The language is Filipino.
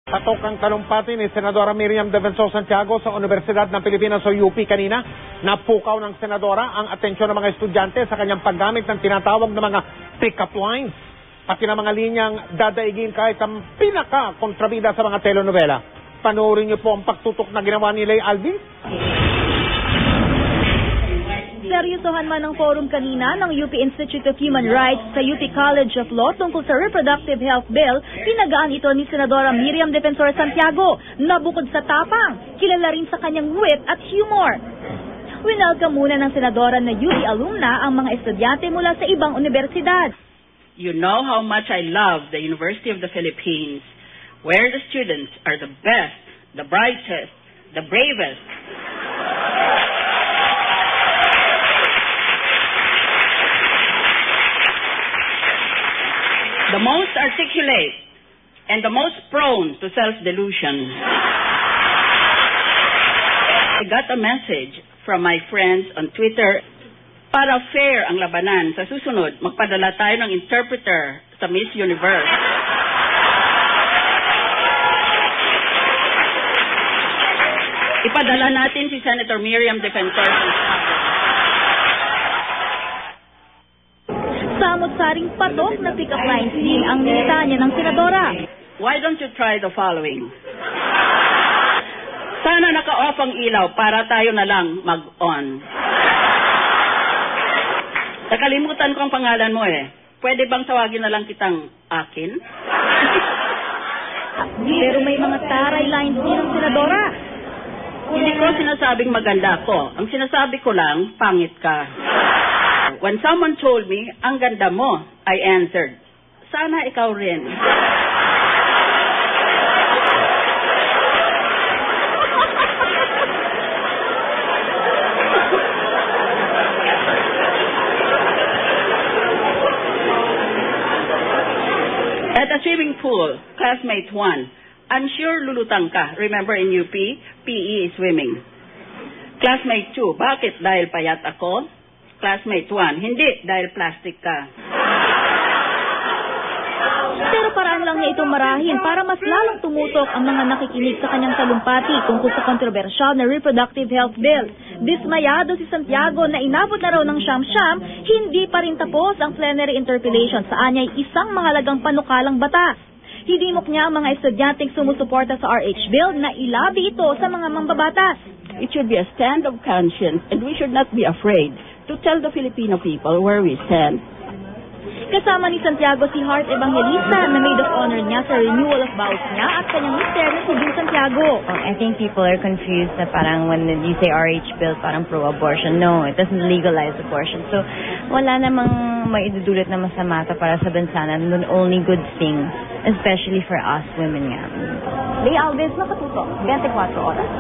Patok ang talumpati ni Senadora Miriam Defensor Santiago sa Universidad ng Pilipinas o UP kanina. Napukaw ng Senadora ang atensyon ng mga estudyante sa kanyang paggamit ng tinatawag na mga pick-up lines. Pati na mga linyang dadaigin kahit ang pinaka-kontrabida sa mga telenovela. Panoorin niyo po ang pagtutok na ginawa ni Lay Albi. Seryosohan man ang forum kanina ng UP Institute of Human Rights sa UP College of Law tungkol sa Reproductive Health Bill, pinagaan ito ni Senadora Miriam Defensor Santiago na bukod sa tapang, kilala rin sa kanyang wit at humor. Winelcome muna ng Senadora na UP alumna ang mga estudyante mula sa ibang universidad. You know how much I love the University of the Philippines, where the students are the best, the brightest, the bravest. The most articulate and the most prone to self-delusion. I got a message from my friends on Twitter. Para fair ang labanan, sa susunod, magpadala tayo ng interpreter sa Miss Universe. Ipadala natin si Senator Miriam Defensor Santiago. Samot-saring patok na pick-up lines din ang nilita niya ng Senadora. Why don't you try the following? Sana naka-off ang ilaw para tayo na lang mag-on. Nakalimutan ko ang pangalan mo eh. Pwede bang tawagin na lang kitang akin? Pero may mga taray lines din ng Senadora. Hindi ko sinasabing maganda ako. Ang sinasabi ko lang, pangit ka. When someone told me, ang ganda mo, I answered, sana ikaw rin. At a swimming pool, classmate 1, I'm sure lulutang ka. Remember in UP, PE is swimming. Classmate 2, bakit? Dahil payat ako? Classmate 1, hindi, dahil plastic ka. Pero paraan lang niya itong marahin para mas lalong tumutok ang mga nakikinig sa kanyang talumpati tungkol sa kontrobersyal na Reproductive Health Bill. Dismayado si Santiago na inabot na raw ng siyam-siyam, hindi pa rin tapos ang plenary interpellation sa anya'y isang mahalagang panukalang batas. Hidimok niya ang mga estudyanteng sumusuporta sa RH Bill na ilabi ito sa mga mambabatas. It should be a stand of conscience and we should not be afraid to tell the Filipino people where we stand. Kasama ni Santiago si Heart Evangelista na maid of honor niya sa renewal of vows niya at kanyang mister na si June Santiago. I think people are confused na parang when you say RH bill, parang pro-abortion. No, it doesn't legalize abortion. So, wala namang maidudulot na masama para sa bansa na only good things, especially for us women nga. Lay Alves, nakatutok, 24 oras.